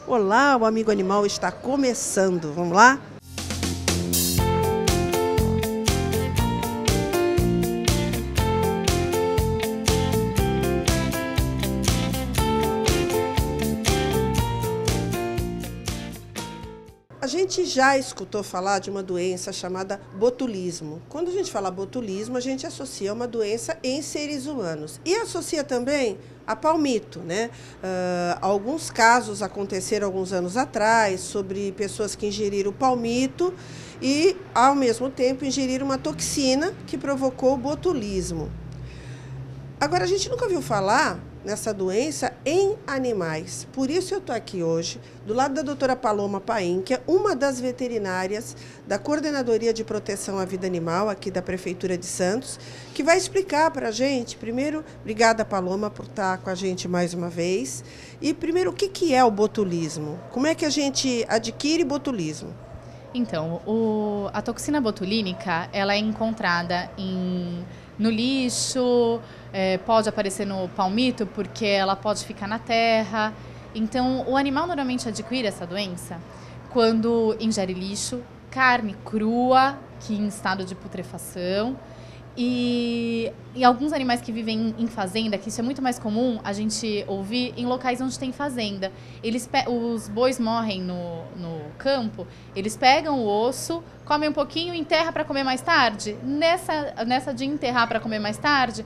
Olá, o Amigo Animal está começando. Vamos lá? A gente já escutou falar de uma doença chamada botulismo. Quando a gente fala botulismo, a gente associa uma doença em seres humanos. E associa também a palmito, né? Alguns casos aconteceram alguns anos atrás sobre pessoas que ingeriram palmito e, ao mesmo tempo, ingeriram uma toxina que provocou o botulismo. Agora, a gente nunca ouviu falar nessa doença em animais. Por isso eu estou aqui hoje, do lado da doutora Paloma Paim, que é uma das veterinárias da Coordenadoria de Proteção à Vida Animal, aqui da Prefeitura de Santos, que vai explicar para a gente, primeiro, obrigada Paloma por estar com a gente mais uma vez, e primeiro, o que é o botulismo? Como é que a gente adquire botulismo? Então, a toxina botulínica, ela é encontrada no lixo, pode aparecer no palmito porque ela pode ficar na terra. Então, o animal normalmente adquire essa doença quando ingere lixo, carne crua, que em estado de putrefação, e alguns animais que vivem em fazenda, que isso é muito mais comum a gente ouvir em locais onde tem fazenda. Os bois morrem no campo, eles pegam o osso, comem um pouquinho e enterram para comer mais tarde. Nessa de enterrar para comer mais tarde,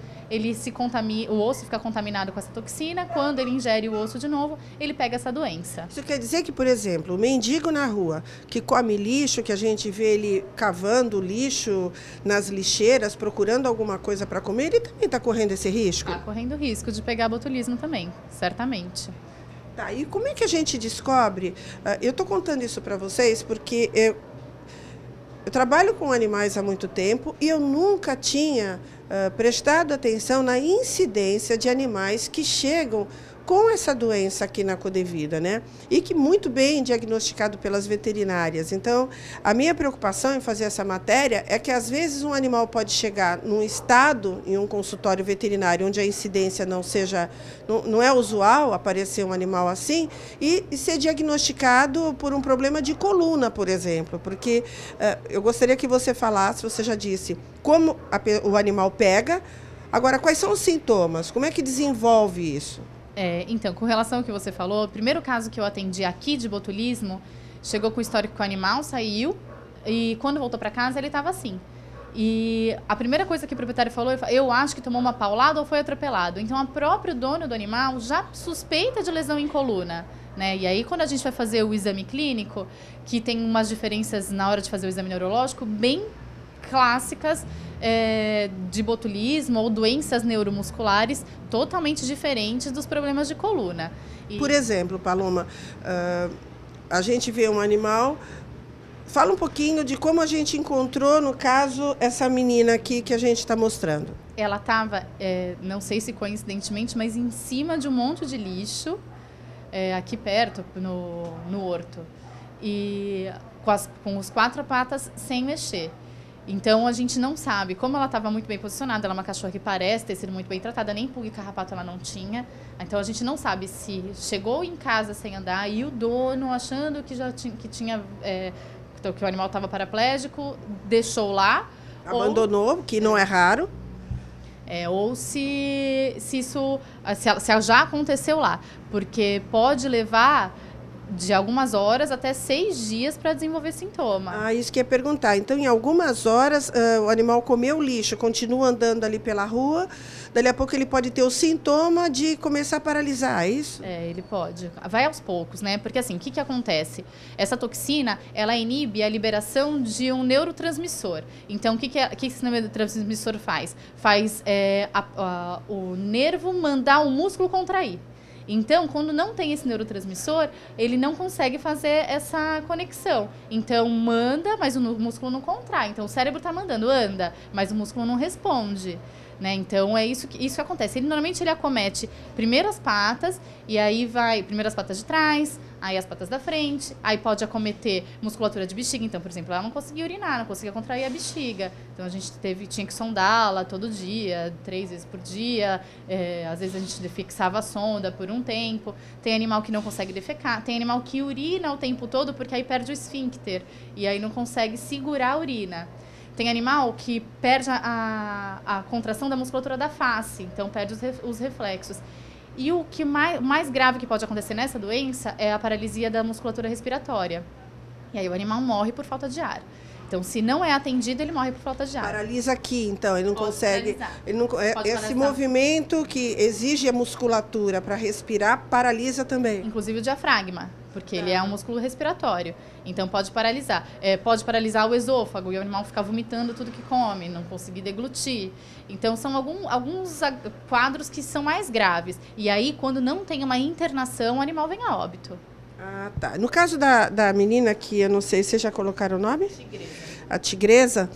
o osso fica contaminado com essa toxina. Quando ele ingere o osso de novo, ele pega essa doença. Isso quer dizer que, por exemplo, o mendigo na rua que come lixo, que a gente vê ele cavando lixo nas lixeiras, procurando alguma coisa para comer, ele também está correndo esse risco? Está correndo risco de pegar botulismo também, certamente. Tá, e como é que a gente descobre? Eu estou contando isso para vocês porque eu trabalho com animais há muito tempo e eu nunca tinha prestado atenção na incidência de animais que chegam com essa doença aqui na Codevida, né? E que muito bem diagnosticado pelas veterinárias. Então, a minha preocupação em fazer essa matéria é que às vezes um animal pode chegar num estado, em um consultório veterinário, onde a incidência não é usual aparecer um animal assim, e ser diagnosticado por um problema de coluna, por exemplo. Porque eu gostaria que você falasse, você já disse, como o animal pega. Agora, quais são os sintomas? Como é que desenvolve isso? Então, com relação ao que você falou, o primeiro caso que eu atendi aqui de botulismo, chegou com o histórico que o animal saiu e quando voltou para casa ele estava assim. E a primeira coisa que o proprietário falou, eu acho que tomou uma paulada ou foi atropelado. Então, o próprio dono do animal já suspeita de lesão em coluna, né? E aí, quando a gente vai fazer o exame clínico, que tem umas diferenças na hora de fazer o exame neurológico bem clássicas de botulismo ou doenças neuromusculares totalmente diferentes dos problemas de coluna. Por exemplo, Paloma, a gente vê um animal. Fala um pouquinho de como a gente encontrou, no caso, essa menina aqui que a gente está mostrando. Ela estava, não sei se coincidentemente, mas em cima de um monte de lixo, aqui perto, no horto. E com os quatro patas sem mexer. Então, a gente não sabe. Como ela estava muito bem posicionada, ela é uma cachorra que parece ter sido muito bem tratada, nem pulga e carrapato ela não tinha. Então, a gente não sabe se chegou em casa sem andar e o dono, achando que que o animal estava paraplégico, deixou lá. Abandonou, que não é raro. Ou se já aconteceu lá. Porque pode levar de algumas horas até 6 dias para desenvolver sintoma. Isso que ia perguntar. Então, em algumas horas, o animal comeu lixo, continua andando ali pela rua, dali a pouco ele pode ter o sintoma de começar a paralisar, é isso? Ele pode. Vai aos poucos, né? Porque assim, o que acontece? Essa toxina, ela inibe a liberação de um neurotransmissor. Então, o que esse neurotransmissor faz? Faz o nervo mandar o músculo contrair. Então, quando não tem esse neurotransmissor, ele não consegue fazer essa conexão. Então, manda, mas o músculo não contrai. Então, o cérebro está mandando, anda, mas o músculo não responde. né? Então é isso que acontece. Normalmente ele acomete primeiro as patas, e aí vai primeiro as patas de trás, aí as patas da frente, aí pode acometer musculatura de bexiga. Então, por exemplo, ela não conseguia urinar, não conseguia contrair a bexiga. Então a gente tinha que sondá-la todo dia, 3 vezes por dia. Às vezes a gente fixava a sonda por um tempo. Tem animal que não consegue defecar, tem animal que urina o tempo todo porque aí perde o esfíncter e aí não consegue segurar a urina. Tem animal que perde a contração da musculatura da face, então perde os reflexos. E o que mais grave que pode acontecer nessa doença é a paralisia da musculatura respiratória. E aí o animal morre por falta de ar. Então, se não é atendido, ele morre por falta de ar. Paralisa aqui, então, ele não consegue. Ele não, esse paralisar. movimento que exige a musculatura para respirar, paralisa também. Inclusive o diafragma, porque ele é um músculo respiratório. Então, pode paralisar. Pode paralisar o esôfago e o animal ficar vomitando tudo que come, não conseguir deglutir. Então, são alguns quadros que são mais graves. E aí, quando não tem uma internação, o animal vem a óbito. Ah, tá. No caso da menina, que eu não sei se já colocaram o nome? Tigresa. A tigresa.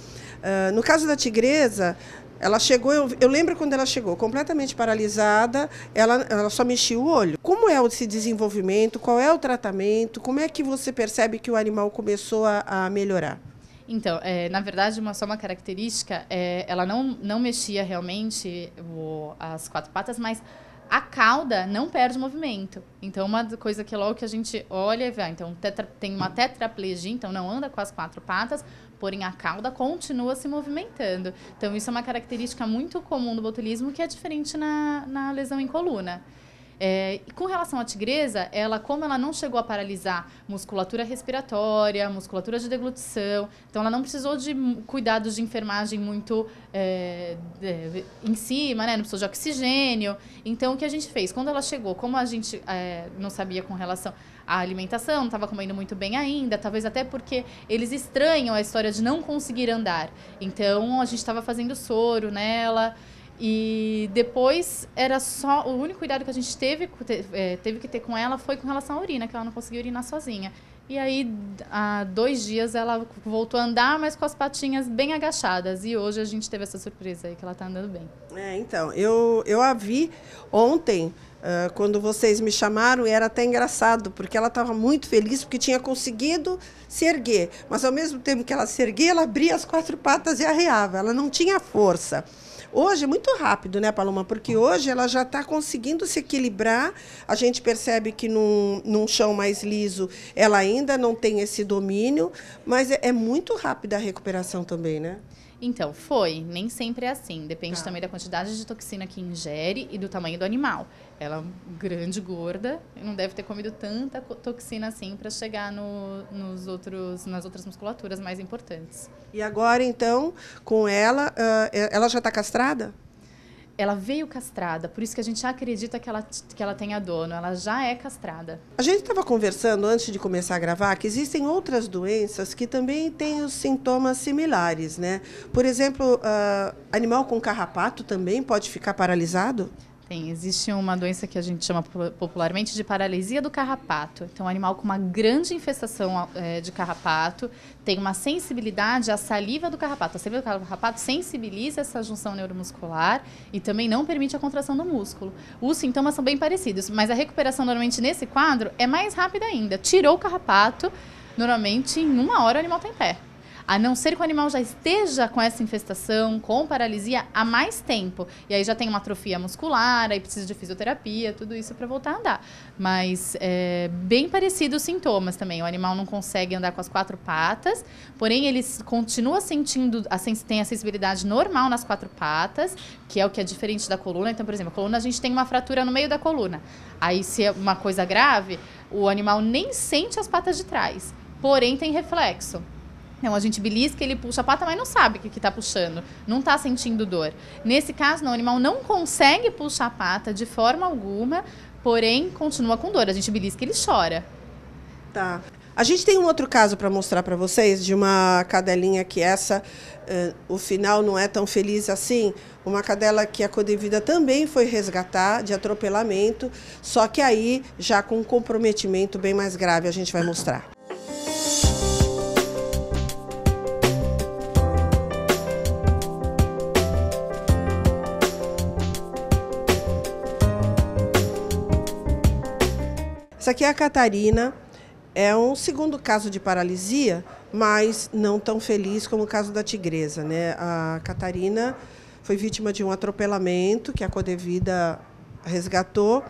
No caso da tigresa, ela chegou, eu lembro quando ela chegou, completamente paralisada, ela só mexia o olho. Como é esse desenvolvimento? Qual é o tratamento? Como é que você percebe que o animal começou a melhorar? Então, na verdade, só uma característica, ela não mexia realmente as 4 patas, mas a cauda não perde movimento. Então, uma coisa que logo que a gente olha e vê, então tem uma tetraplegia, então não anda com as 4 patas, porém a cauda continua se movimentando. Então, isso é uma característica muito comum do botulismo, que é diferente na lesão em coluna. E com relação à tigresa, como ela não chegou a paralisar musculatura respiratória, musculatura de deglutição, então ela não precisou de cuidados de enfermagem muito em cima, né? Não precisou de oxigênio. Então, o que a gente fez? Quando ela chegou, como a gente não sabia com relação à alimentação, não estava comendo muito bem ainda, talvez até porque eles estranham a história de não conseguir andar. Então, a gente estava fazendo soro nela. E depois era só o único cuidado que a gente teve que ter com ela foi com relação à urina, que ela não conseguia urinar sozinha. E aí, há 2 dias, ela voltou a andar, mas com as patinhas bem agachadas. E hoje a gente teve essa surpresa aí, que ela está andando bem. Então, eu a vi ontem, quando vocês me chamaram, e era até engraçado, porque ela estava muito feliz, porque tinha conseguido se erguer. Mas, ao mesmo tempo que ela se erguia, ela abria as 4 patas e arreava. Ela não tinha força. Hoje é muito rápido, né, Paloma? Porque hoje ela já está conseguindo se equilibrar. A gente percebe que num chão mais liso ela ainda não tem esse domínio, mas é muito rápida a recuperação também, né? Então, nem sempre é assim. Depende também da quantidade de toxina que ingere e do tamanho do animal. Ela é grande, gorda, e não deve ter comido tanta toxina assim para chegar nas outras musculaturas mais importantes. E agora, então, com ela já está castrada? Ela veio castrada, por isso que a gente acredita que ela tenha dono. Ela já é castrada. A gente estava conversando antes de começar a gravar que existem outras doenças que também têm os sintomas similares, né? Por exemplo, animal com carrapato também pode ficar paralisado? Existe uma doença que a gente chama popularmente de paralisia do carrapato. Então, um animal com uma grande infestação de carrapato tem uma sensibilidade à saliva do carrapato. A saliva do carrapato sensibiliza essa junção neuromuscular e também não permite a contração do músculo. Os sintomas são bem parecidos, mas a recuperação normalmente nesse quadro é mais rápida ainda. Tirou o carrapato, normalmente em 1 hora o animal está em pé. A não ser que o animal já esteja com essa infestação, com paralisia, há mais tempo. E aí já tem uma atrofia muscular, aí precisa de fisioterapia, tudo isso para voltar a andar. Mas é bem parecido os sintomas também. O animal não consegue andar com as 4 patas, porém ele continua sentindo, tem a sensibilidade normal nas 4 patas, que é o que é diferente da coluna. Então, por exemplo, a coluna a gente tem uma fratura no meio da coluna. Aí, se é uma coisa grave, o animal nem sente as patas de trás, porém tem reflexo. Então, a gente belisca, ele puxa a pata, mas não sabe o que está puxando. Não está sentindo dor. Nesse caso, não, o animal não consegue puxar a pata de forma alguma, porém, continua com dor. A gente belisca, ele chora. Tá. A gente tem um outro caso para mostrar para vocês, de uma cadelinha que o final não é tão feliz assim. Uma cadela que a Codevida também foi resgatar, de atropelamento, só que aí já com um comprometimento bem mais grave, a gente vai mostrar. Essa aqui é a Catarina, é um segundo caso de paralisia, mas não tão feliz como o caso da tigresa, né? A Catarina foi vítima de um atropelamento que a Codevida resgatou.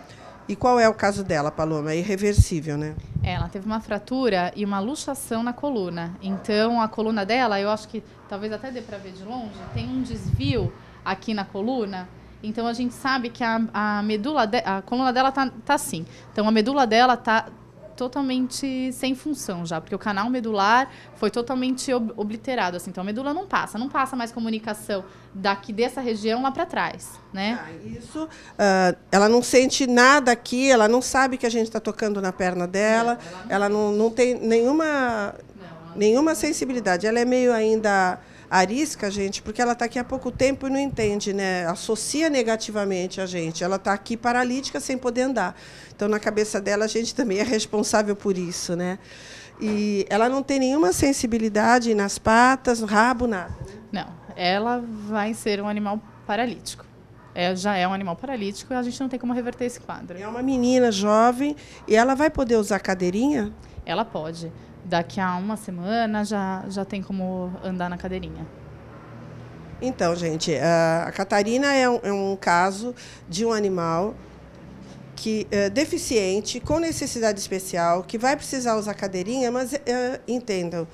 E qual é o caso dela, Paloma? É irreversível, né? Ela teve uma fratura e uma luxação na coluna. Então, a coluna dela, eu acho que talvez até dê para ver de longe, tem um desvio aqui na coluna. Então, a gente sabe que a medula, a coluna dela tá assim. Então, a medula dela tá totalmente sem função já, porque o canal medular foi totalmente obliterado, assim. Então a medula não passa mais comunicação daqui dessa região lá para trás, né? Isso, ela não sente nada aqui, ela não sabe que a gente está tocando na perna dela, ela não tem nenhuma sensibilidade, ela é meio ainda arisca, gente, porque ela está aqui há pouco tempo e não entende, né? Associa negativamente a gente. Ela está aqui paralítica sem poder andar. Então, na cabeça dela, a gente também é responsável por isso, né? E ela não tem nenhuma sensibilidade nas patas, no rabo, nada. Não, ela vai ser um animal paralítico. Já é um animal paralítico e a gente não tem como reverter esse quadro. É uma menina jovem e ela vai poder usar cadeirinha? Ela pode. Daqui a uma semana já tem como andar na cadeirinha. Então, gente, a Catarina é um caso de um animal que deficiente, com necessidade especial, que vai precisar usar cadeirinha, mas entendam,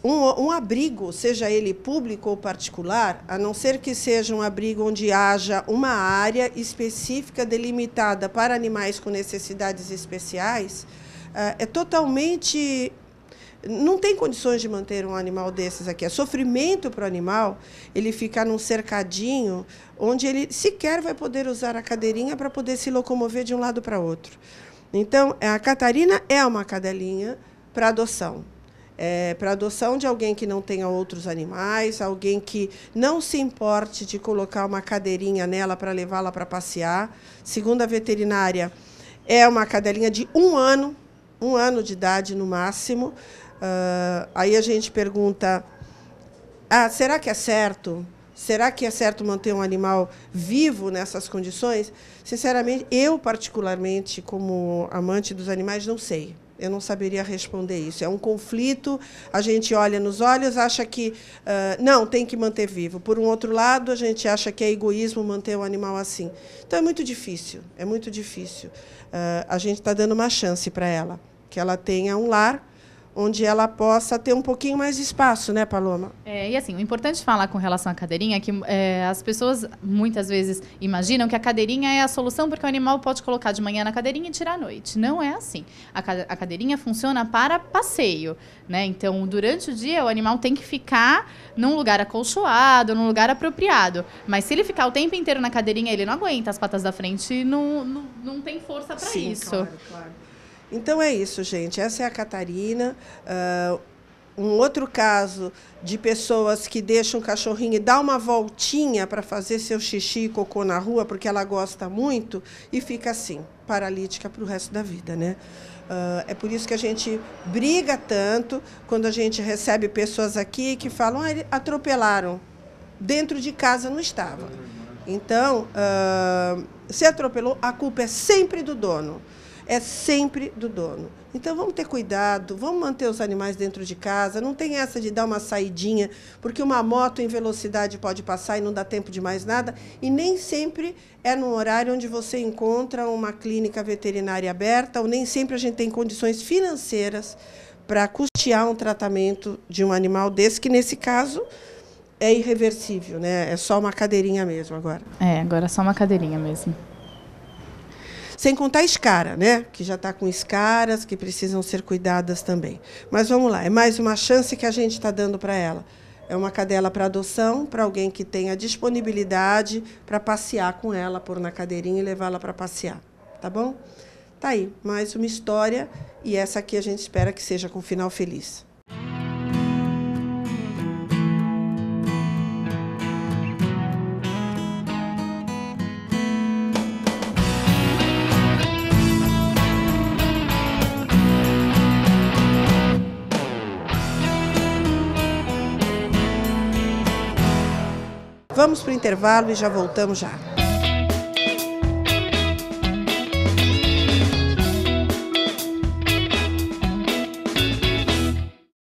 um abrigo, seja ele público ou particular, a não ser que seja um abrigo onde haja uma área específica delimitada para animais com necessidades especiais, é totalmente... Não tem condições de manter um animal desses aqui. É sofrimento para o animal ele ficar num cercadinho onde ele sequer vai poder usar a cadeirinha para poder se locomover de um lado para outro. Então, a Catarina é uma cadelinha para adoção. Para adoção de alguém que não tenha outros animais, alguém que não se importe de colocar uma cadeirinha nela para levá-la para passear. Segundo a veterinária, é uma cadelinha de 1 ano de idade no máximo. Aí a gente pergunta, será que é certo? Será que é certo manter um animal vivo nessas condições? Sinceramente, eu particularmente, como amante dos animais, não sei. Eu não saberia responder isso. É um conflito, a gente olha nos olhos, acha que não, tem que manter vivo. Por um outro lado, a gente acha que é egoísmo manter um animal assim. Então, é muito difícil, é muito difícil. A gente está dando uma chance para ela, que ela tenha um lar onde ela possa ter um pouquinho mais de espaço, né, Paloma? E assim, o importante falar com relação à cadeirinha é que as pessoas muitas vezes imaginam que a cadeirinha é a solução porque o animal pode colocar de manhã na cadeirinha e tirar à noite. Não é assim. A cadeirinha funciona para passeio, né? Então, durante o dia, o animal tem que ficar num lugar acolchoado, num lugar apropriado. Mas se ele ficar o tempo inteiro na cadeirinha, ele não aguenta, as patas da frente não tem força para isso. Claro, claro. Então é isso, gente. Essa é a Catarina. Um outro caso de pessoas que deixam o cachorrinho e dá uma voltinha para fazer seu xixi e cocô na rua, porque ela gosta muito, e fica assim, paralítica para o resto da vida, né? É por isso que a gente briga tanto quando a gente recebe pessoas aqui que falam, atropelaram. Dentro de casa não estava. Então, se atropelou, a culpa é sempre do dono. É sempre do dono. Então, vamos ter cuidado, vamos manter os animais dentro de casa, não tem essa de dar uma saidinha, porque uma moto em velocidade pode passar e não dá tempo de mais nada, e nem sempre é num horário onde você encontra uma clínica veterinária aberta, ou nem sempre a gente tem condições financeiras para custear um tratamento de um animal desse, que, nesse caso, é irreversível, né? É só uma cadeirinha mesmo agora. Agora é só uma cadeirinha mesmo. Sem contar a escara, né? Que já está com escaras, que precisam ser cuidadas também. Mas vamos lá, é mais uma chance que a gente está dando para ela. É uma cadela para adoção, para alguém que tenha disponibilidade para passear com ela, pôr na cadeirinha e levá-la para passear. Tá bom? Tá aí, mais uma história, e essa aqui a gente espera que seja com um final feliz. Vamos para o intervalo e já voltamos já.